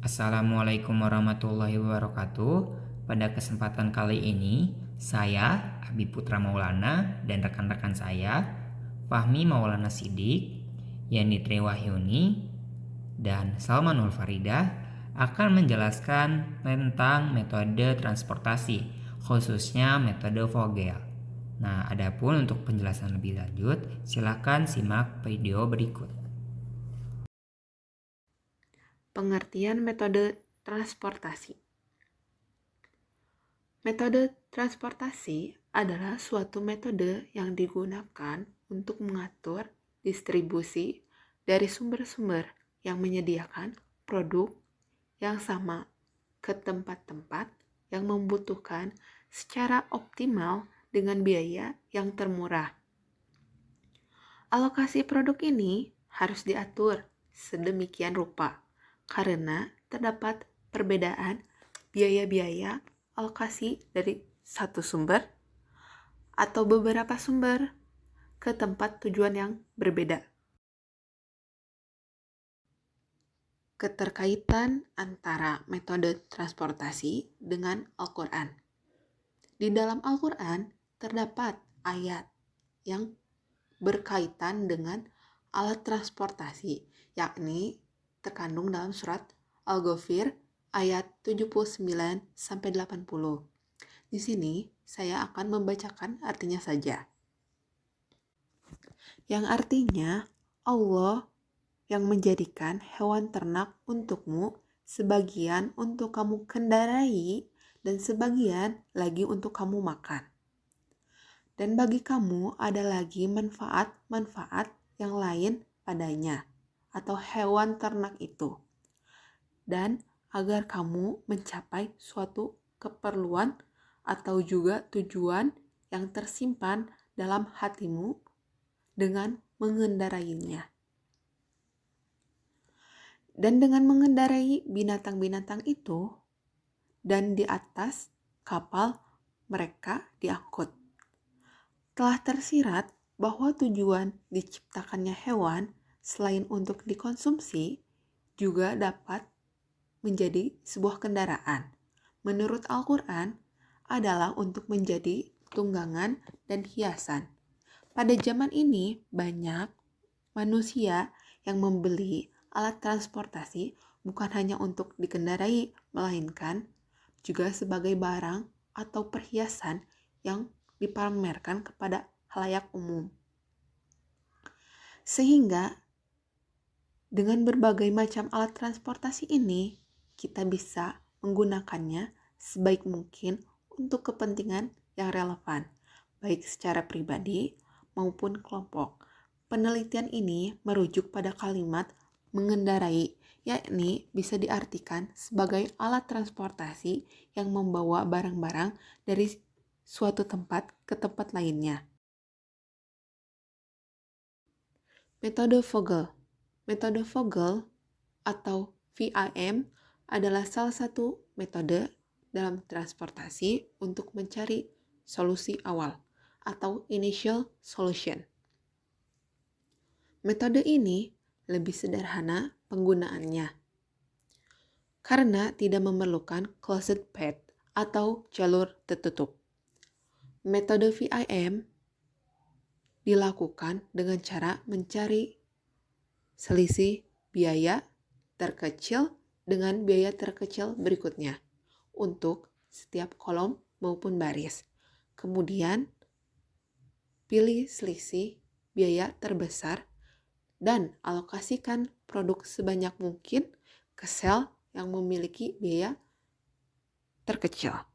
Assalamualaikum warahmatullahi wabarakatuh. Pada kesempatan kali ini, saya, Abi Putra Maulana, dan rekan-rekan saya, Fahmi Maulana Sidik, Yani Triwahyuni, dan Salmanul Faridah, akan menjelaskan tentang metode transportasi, khususnya metode Vogel. Nah, adapun untuk penjelasan lebih lanjut, silakan simak video berikut. Pengertian metode transportasi. Metode transportasi adalah suatu metode yang digunakan untuk mengatur distribusi dari sumber-sumber yang menyediakan produk yang sama ke tempat-tempat yang membutuhkan secara optimal dengan biaya yang termurah. Alokasi produk ini harus diatur sedemikian rupa karena terdapat perbedaan biaya-biaya alokasi dari satu sumber atau beberapa sumber ke tempat tujuan yang berbeda. Keterkaitan antara metode transportasi dengan Al-Quran. Di dalam Al-Quran terdapat ayat yang berkaitan dengan alat transportasi, yakni terkandung dalam surat Al-Ghafir ayat 79-80. Di sini saya akan membacakan artinya saja. Yang artinya, Allah yang menjadikan hewan ternak untukmu, sebagian untuk kamu kendarai dan sebagian lagi untuk kamu makan. Dan bagi kamu ada lagi manfaat-manfaat yang lain padanya atau hewan ternak itu. Dan agar kamu mencapai suatu keperluan atau juga tujuan yang tersimpan dalam hatimu dengan mengendarainya. Dan dengan mengendarai binatang-binatang itu, dan di atas kapal mereka diangkut. Telah tersirat bahwa tujuan diciptakannya hewan selain untuk dikonsumsi juga dapat menjadi sebuah kendaraan. Menurut Al-Quran adalah untuk menjadi tunggangan dan hiasan. Pada zaman ini banyak manusia yang membeli alat transportasi bukan hanya untuk dikendarai, melainkan juga sebagai barang atau perhiasan yang dipamerkan kepada khalayak umum. Sehingga dengan berbagai macam alat transportasi ini, kita bisa menggunakannya sebaik mungkin untuk kepentingan yang relevan, baik secara pribadi maupun kelompok. Penelitian ini merujuk pada kalimat mengendarai, yakni bisa diartikan sebagai alat transportasi yang membawa barang-barang dari suatu tempat ke tempat lainnya. Metode Vogel. Metode Vogel atau VIM adalah salah satu metode dalam transportasi untuk mencari solusi awal atau initial solution. Metode ini lebih sederhana penggunaannya karena tidak memerlukan closed path atau jalur tertutup. Metode VIM dilakukan dengan cara mencari selisih biaya terkecil dengan biaya terkecil berikutnya untuk setiap kolom maupun baris. Kemudian pilih selisih biaya terbesar dan alokasikan produk sebanyak mungkin ke sel yang memiliki biaya terkecil.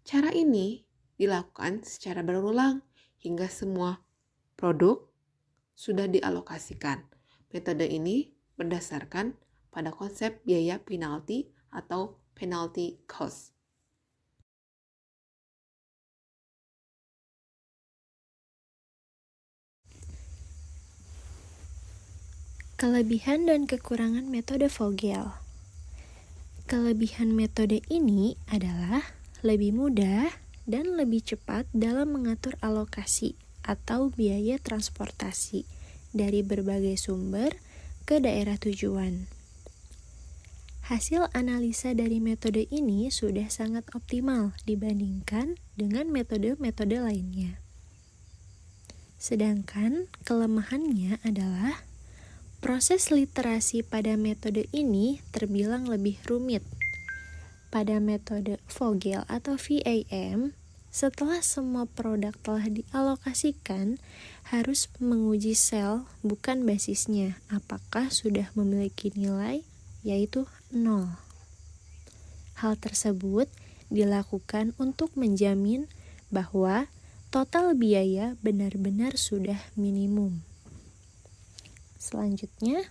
Cara ini dilakukan secara berulang hingga semua produk sudah dialokasikan. Metode ini berdasarkan pada konsep biaya penalti atau penalty cost. Kelebihan dan kekurangan metode Vogel. Kelebihan metode ini adalah lebih mudah dan lebih cepat dalam mengatur alokasi atau biaya transportasi dari berbagai sumber ke daerah tujuan. Hasil analisa dari metode ini sudah sangat optimal dibandingkan dengan metode-metode lainnya. Sedangkan kelemahannya adalah proses literasi pada metode ini terbilang lebih rumit. Pada metode Vogel atau VAM, setelah semua produk telah dialokasikan, harus menguji sel bukan basisnya apakah sudah memiliki nilai, yaitu 0. Hal tersebut dilakukan untuk menjamin bahwa total biaya benar-benar sudah minimum. Selanjutnya,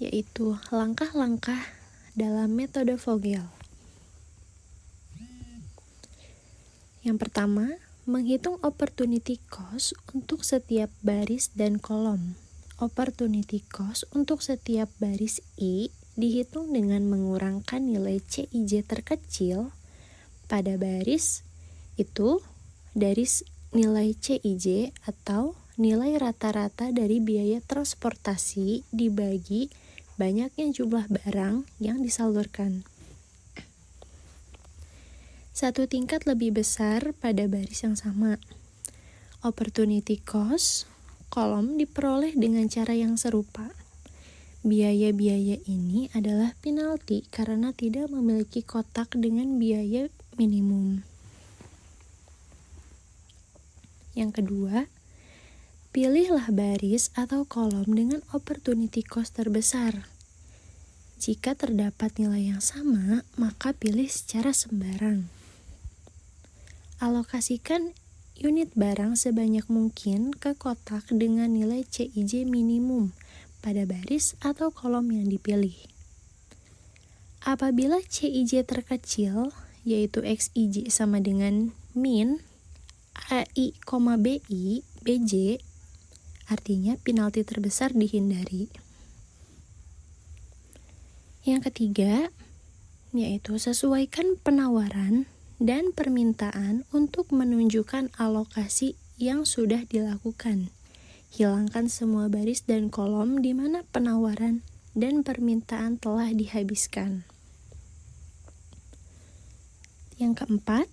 yaitu langkah-langkah dalam metode Vogel. Yang pertama, menghitung opportunity cost untuk setiap baris dan kolom. Opportunity cost untuk setiap baris I dihitung dengan mengurangkan nilai CIJ terkecil pada baris itu dari nilai CIJ atau nilai rata-rata dari biaya transportasi dibagi banyaknya jumlah barang yang disalurkan. Satu tingkat lebih besar pada baris yang sama. Opportunity cost kolom diperoleh dengan cara yang serupa. Biaya-biaya ini adalah penalti karena tidak memiliki kotak dengan biaya minimum. Yang kedua, pilihlah baris atau kolom dengan opportunity cost terbesar. Jika terdapat nilai yang sama, maka pilih secara sembarang. Alokasikan unit barang sebanyak mungkin ke kotak dengan nilai CIJ minimum pada baris atau kolom yang dipilih. Apabila CIJ terkecil, yaitu XIJ sama dengan min AI, BI, BJ, artinya penalti terbesar dihindari. Yang ketiga, yaitu sesuaikan penawaran dan permintaan untuk menunjukkan alokasi yang sudah dilakukan. Hilangkan semua baris dan kolom di mana penawaran dan permintaan telah dihabiskan. Yang keempat,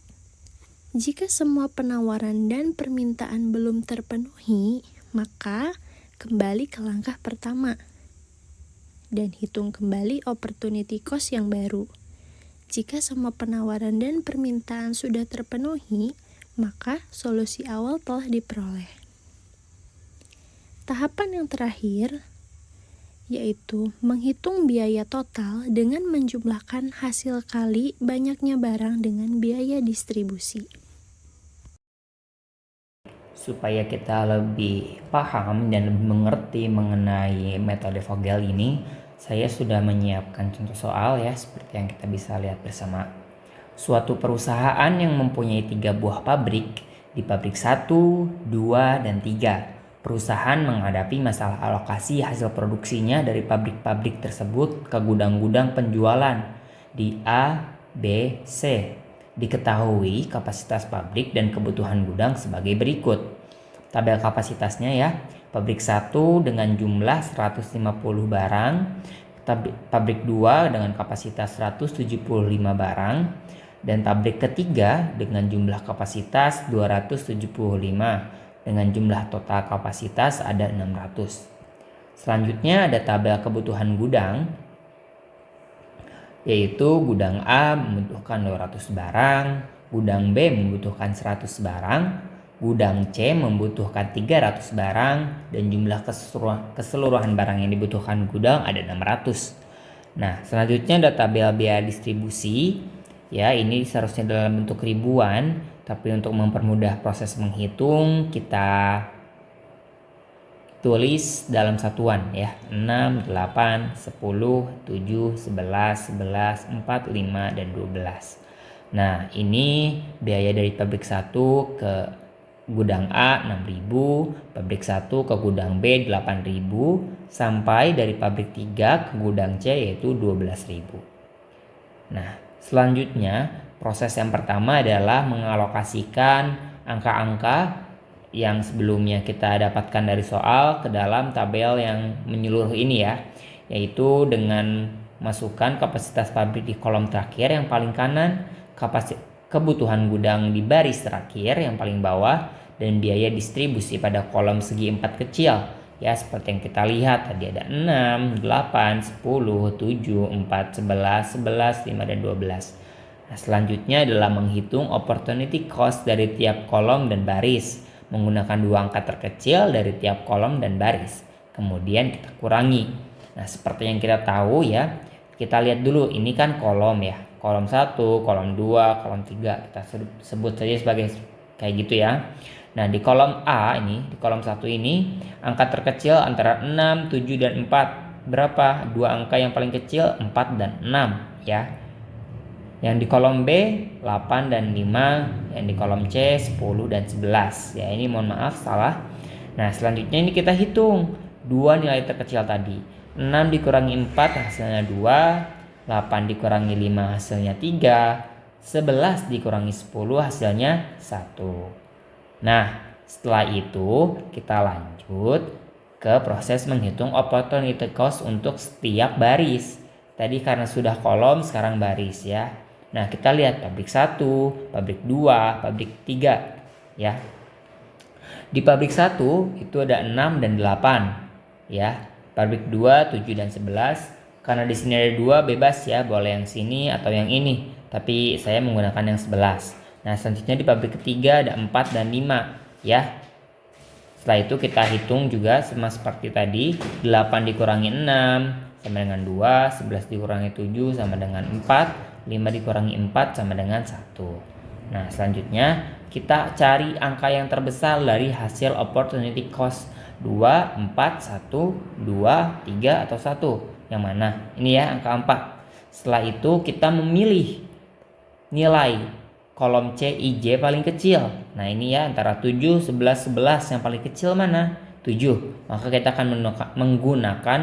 jika semua penawaran dan permintaan belum terpenuhi, maka kembali ke langkah pertama dan hitung kembali opportunity cost yang baru. Jika semua penawaran dan permintaan sudah terpenuhi, maka solusi awal telah diperoleh. Tahapan yang terakhir yaitu menghitung biaya total dengan menjumlahkan hasil kali banyaknya barang dengan biaya distribusi. Supaya kita lebih paham dan lebih mengerti mengenai metode Vogel ini, saya sudah menyiapkan contoh soal ya, seperti yang kita bisa lihat bersama. Suatu perusahaan yang mempunyai 3 buah pabrik, di pabrik 1, 2, dan 3. Perusahaan menghadapi masalah alokasi hasil produksinya dari pabrik-pabrik tersebut ke gudang-gudang penjualan di A, B, C. Diketahui kapasitas pabrik dan kebutuhan gudang sebagai berikut. Tabel kapasitasnya ya. Pabrik 1 dengan jumlah 150 barang, pabrik 2 dengan kapasitas 175 barang, dan pabrik ketiga dengan jumlah kapasitas 275 dengan jumlah total kapasitas ada 600. Selanjutnya ada tabel kebutuhan gudang, yaitu gudang A membutuhkan 200 barang, gudang B membutuhkan 100 barang, gudang C membutuhkan 300 barang, dan jumlah keseluruhan barang yang dibutuhkan gudang ada 600. Nah, selanjutnya ada tabel biaya distribusi. Ya, ini seharusnya dalam bentuk ribuan, tapi untuk mempermudah proses menghitung, kita tulis dalam satuan ya. 6, 8, 10, 7, 11, 11, 4, 5, dan 12. Nah, ini biaya dari pabrik 1 ke gudang A 6.000, pabrik 1 ke gudang B 8.000, sampai dari pabrik 3 ke gudang C yaitu 12.000. Nah, selanjutnya proses yang pertama adalah mengalokasikan angka-angka yang sebelumnya kita dapatkan dari soal ke dalam tabel yang menyeluruh ini ya. yaitu dengan masukkan kapasitas pabrik di kolom terakhir yang paling kanan, kebutuhan gudang di baris terakhir yang paling bawah, dan biaya distribusi pada kolom segi 4 kecil. Ya, seperti yang kita lihat tadi ada 6, 8, 10, 7, 4, 11, 11, 5, dan 12. Nah, selanjutnya adalah menghitung opportunity cost dari tiap kolom dan baris menggunakan 2 angka terkecil dari tiap kolom dan baris. Kemudian kita kurangi. Nah, seperti yang kita tahu ya, kita lihat dulu ini kan kolom ya. Kolom 1, kolom 2, kolom 3. Kita sebut saja sebagai kayak gitu ya. Nah, di kolom A ini, di kolom 1 ini, angka terkecil antara 6, 7, dan 4. Berapa? 2 angka yang paling kecil, 4 dan 6 ya. Yang di kolom B, 8 dan 5. Yang di kolom C, 10 dan 11. Ya, ini mohon maaf salah. Nah, selanjutnya ini kita hitung 2 nilai terkecil tadi. 6 dikurangi 4 hasilnya 2. 8 dikurangi 5 hasilnya 3. 11 dikurangi 10 hasilnya 1. Nah, setelah itu kita lanjut ke proses menghitung opportunity cost untuk setiap baris. Tadi karena sudah kolom, sekarang baris ya. Nah, kita lihat pabrik 1, pabrik 2, pabrik 3 ya. Di pabrik 1 itu ada 6 dan 8 ya. Pabrik 2, 7 dan 11. Karena di sini ada 2 bebas ya, boleh yang sini atau yang ini. Tapi saya menggunakan yang 11. Nah, selanjutnya di pabrik ketiga ada 4 dan 5 ya. Setelah itu kita hitung juga sama seperti tadi. 8 dikurangi 6 sama dengan 2. 11 dikurangi 7 sama dengan 4. 5 dikurangi 4 sama dengan 1. Nah, selanjutnya kita cari angka yang terbesar dari hasil opportunity cost. 2, 4, 1, 2, 3, atau 1. Yang mana? Ini ya angka 4. Setelah itu kita memilih nilai kolom C, I, J paling kecil. Nah, ini ya antara 7, 11, 11. Yang paling kecil mana? 7. Maka kita akan menggunakan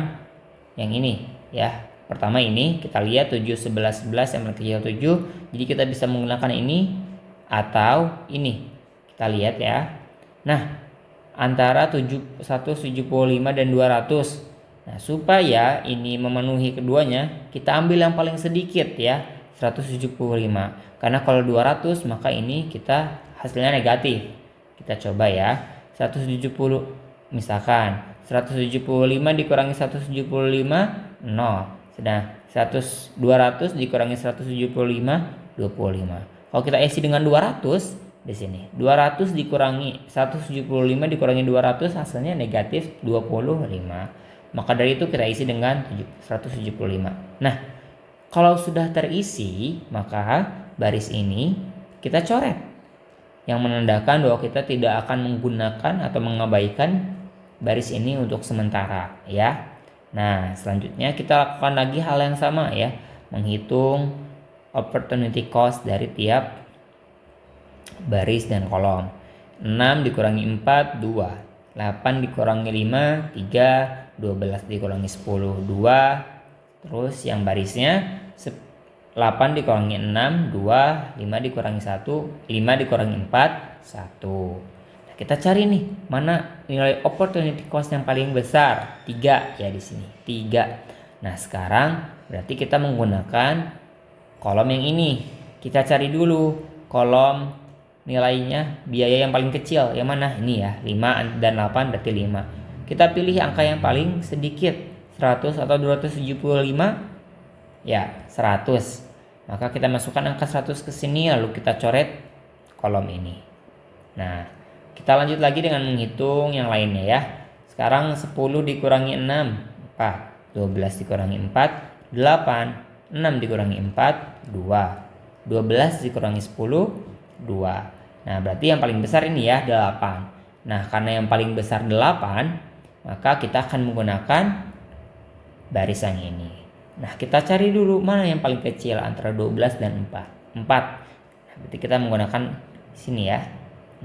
yang ini ya. Pertama ini kita lihat 7, 11, 11 yang paling kecil 7. Jadi kita bisa menggunakan ini atau ini. Kita lihat ya. Nah, antara 175 dan 200. Nah, supaya ini memenuhi keduanya, kita ambil yang paling sedikit ya, 175. Karena kalau 200 maka ini kita hasilnya negatif. Kita coba ya. 170 misalkan 175 dikurangi 175 0. Sedang 200 dikurangi 175 25. Kalau kita isi dengan 200 di sini. 200 dikurangi 175 dikurangi 200 hasilnya negatif 25. Maka dari itu kita isi dengan 175. Nah, kalau sudah terisi maka baris ini kita coret yang menandakan bahwa kita tidak akan menggunakan atau mengabaikan baris ini untuk sementara ya. Nah, selanjutnya kita lakukan lagi hal yang sama ya, menghitung opportunity cost dari tiap baris dan kolom. 6 dikurangi 4 2, 8 dikurangi 5 3, 12 dikurangi 10 2. Terus yang barisnya 8 dikurangi 6 2, 5 dikurangi 1, 5 dikurangi 4 1. Nah, kita cari nih mana nilai opportunity cost yang paling besar. 3 ya di sini. 3. Nah, sekarang berarti kita menggunakan kolom yang ini. Kita cari dulu kolom nilainya biaya yang paling kecil. Yang mana? Ini ya. 5 dan 8 berarti 5. Kita pilih angka yang paling sedikit. 100 atau 275. Ya, 100. Maka kita masukkan angka 100 ke sini lalu kita coret kolom ini. Nah, kita lanjut lagi dengan menghitung yang lainnya ya. Sekarang 10 dikurangi 6 4, 12 dikurangi 4 8, 6 dikurangi 4 2, 12 dikurangi 10 2. Nah, berarti yang paling besar ini ya 8. Nah, karena yang paling besar 8, maka kita akan menggunakan baris yang ini. Nah, kita cari dulu mana yang paling kecil antara 12 dan 4. 4. Nah, berarti kita menggunakan sini ya.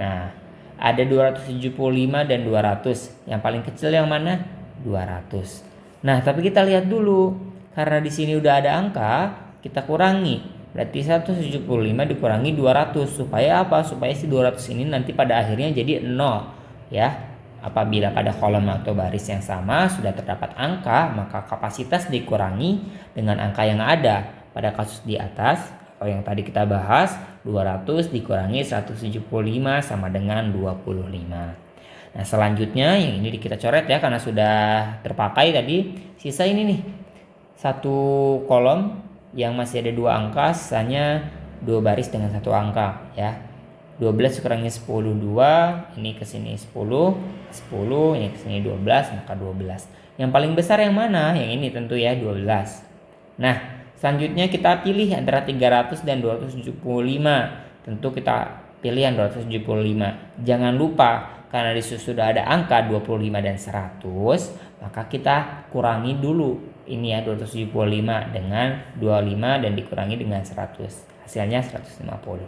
Nah, ada 275 dan 200. Yang paling kecil yang mana? 200. Nah, tapi kita lihat dulu. Karena di sini udah ada angka, kita kurangi. Berarti 175 dikurangi 200. Supaya apa? Supaya si 200 ini nanti pada akhirnya jadi 0 ya. Apabila pada kolom atau baris yang sama sudah terdapat angka, maka kapasitas dikurangi dengan angka yang ada. Pada kasus di atas, atau yang tadi kita bahas, 200 dikurangi 175 sama dengan 25. Nah, selanjutnya yang ini kita coret ya karena sudah terpakai tadi. Sisa ini nih, satu kolom yang masih ada 2 angka, sisanya 2 baris dengan 1 angka ya. 12 kurangi 10, 2, ini ke sini 10, ini ke sini 12, maka 12. Yang paling besar yang mana? Yang ini tentu ya, 12. Nah, selanjutnya kita pilih antara 300 dan 275. Tentu kita pilih yang 275. Jangan lupa, karena di situ sudah ada angka 25 dan 100, maka kita kurangi dulu. Ini ya, 275 dengan 25 dan dikurangi dengan 100. Hasilnya 150.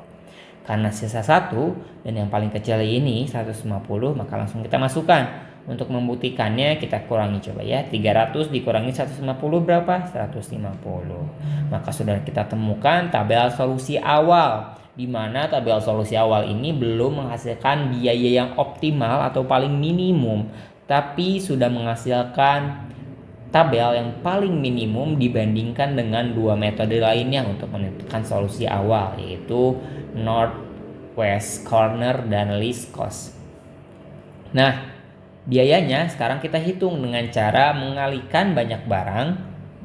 Karena sisa 1 dan yang paling kecil ini 150, maka langsung kita masukkan. Untuk membuktikannya kita kurangi coba ya. 300 dikurangi 150 berapa? 150. Maka sudah kita temukan tabel solusi awal, di mana tabel solusi awal ini belum menghasilkan biaya yang optimal atau paling minimum, tapi sudah menghasilkan tabel yang paling minimum dibandingkan dengan 2 metode lainnya untuk menentukan solusi awal, yaitu North West Corner dan Least Cost. Nah, biayanya sekarang kita hitung dengan cara mengalihkan banyak barang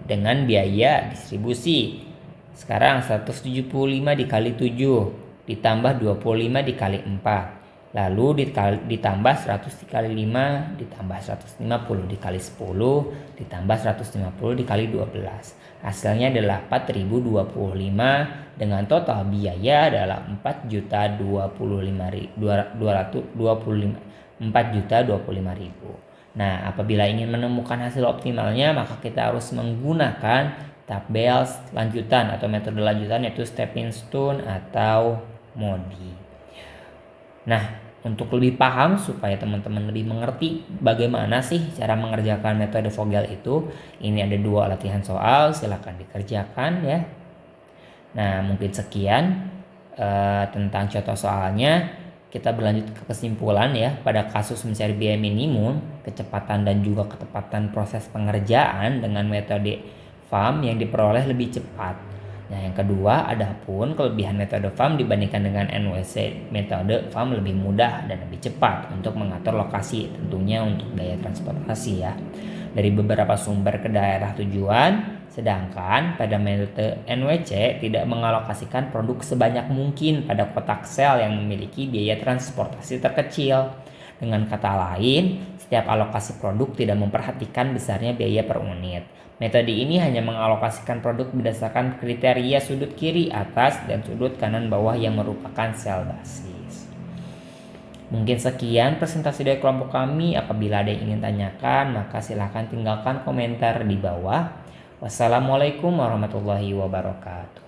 dengan biaya distribusi. Sekarang 175 dikali 7 ditambah 25 dikali 4. Lalu ditambah 100 dikali 5 ditambah 150 dikali 10 ditambah 150 dikali 12. Hasilnya adalah 4.025 dengan total biaya adalah 4.025.000. Nah, apabila ingin menemukan hasil optimalnya, maka kita harus menggunakan tabel lanjutan atau metode lanjutan, yaitu stepping stone atau MODI. Nah, untuk lebih paham supaya teman-teman lebih mengerti bagaimana sih cara mengerjakan metode Vogel itu, ini ada 2 latihan soal, silakan dikerjakan ya. Nah, mungkin sekian tentang contoh soalnya. Kita berlanjut ke kesimpulan ya. Pada kasus mencari biaya minimum, kecepatan dan juga ketepatan proses pengerjaan dengan metode FAM yang diperoleh lebih cepat. Nah, yang kedua, adapun kelebihan metode FAM dibandingkan dengan NWC, metode FAM lebih mudah dan lebih cepat untuk mengatur lokasi, tentunya untuk daya transportasi ya, dari beberapa sumber ke daerah tujuan. Sedangkan pada metode NWC tidak mengalokasikan produk sebanyak mungkin pada kotak sel yang memiliki biaya transportasi terkecil. Dengan kata lain, setiap alokasi produk tidak memperhatikan besarnya biaya per unit. Metode ini hanya mengalokasikan produk berdasarkan kriteria sudut kiri atas dan sudut kanan bawah yang merupakan sel basis. Mungkin sekian presentasi dari kelompok kami. Apabila ada yang ingin tanyakan, maka silakan tinggalkan komentar di bawah. Wassalamualaikum warahmatullahi wabarakatuh.